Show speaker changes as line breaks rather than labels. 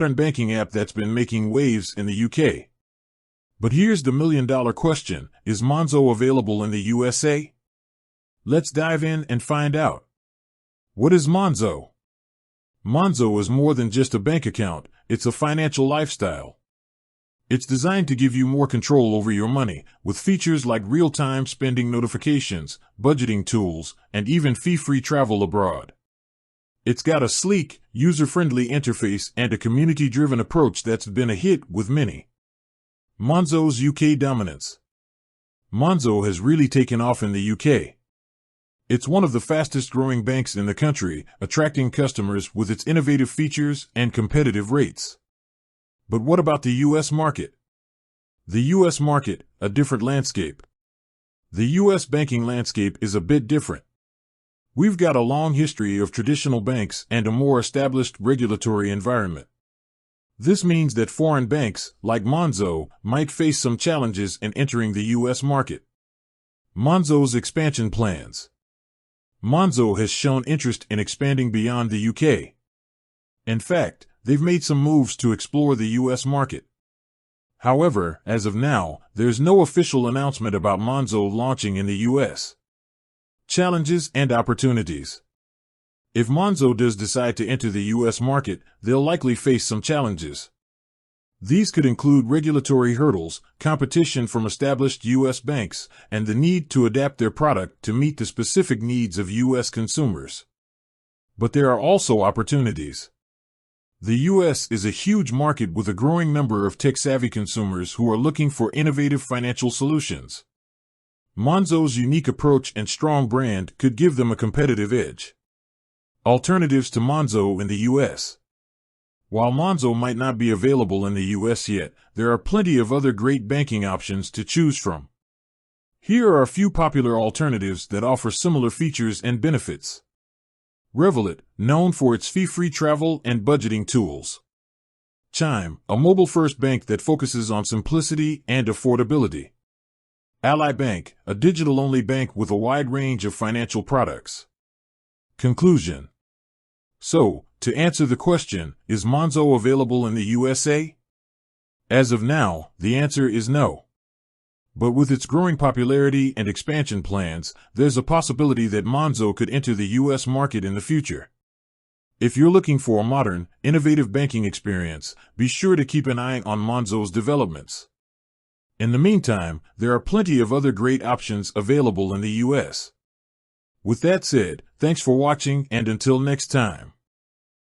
modern banking app that's been making waves in the UK. But here's the million-dollar question: is Monzo available in the USA? Let's dive in and find out. What is Monzo? Monzo is more than just a bank account, it's a financial lifestyle. It's designed to give you more control over your money, with features like real-time spending notifications, budgeting tools, and even fee-free travel abroad. It's got a sleek, user-friendly interface and a community-driven approach that's been a hit with many. Monzo's UK dominance. Monzo has really taken off in the UK. It's one of the fastest-growing banks in the country, attracting customers with its innovative features and competitive rates. But what about the US market? The US market, a different landscape. The US banking landscape is a bit different. We've got a long history of traditional banks and a more established regulatory environment. This means that foreign banks, like Monzo, might face some challenges in entering the US market. Monzo's expansion plans. Monzo has shown interest in expanding beyond the UK. In fact, they've made some moves to explore the US market. However, as of now, there's no official announcement about Monzo launching in the US. Challenges and opportunities. If Monzo does decide to enter the US market, they'll likely face some challenges. These could include regulatory hurdles, competition from established US banks, and the need to adapt their product to meet the specific needs of US consumers. But there are also opportunities. The US is a huge market with a growing number of tech-savvy consumers who are looking for innovative financial solutions. Monzo's unique approach and strong brand could give them a competitive edge. Alternatives to Monzo in the US. While Monzo might not be available in the US yet, there are plenty of other great banking options to choose from. Here are a few popular alternatives that offer similar features and benefits. Revolut, known for its fee-free travel and budgeting tools. Chime, a mobile-first bank that focuses on simplicity and affordability. Ally Bank, a digital-only bank with a wide range of financial products. Conclusion. So, to answer the question, is Monzo available in the USA? As of now, the answer is no. But with its growing popularity and expansion plans, there's a possibility that Monzo could enter the US market in the future. If you're looking for a modern, innovative banking experience, be sure to keep an eye on Monzo's developments. In the meantime, there are plenty of other great options available in the US. With that said, thanks for watching, and until next time.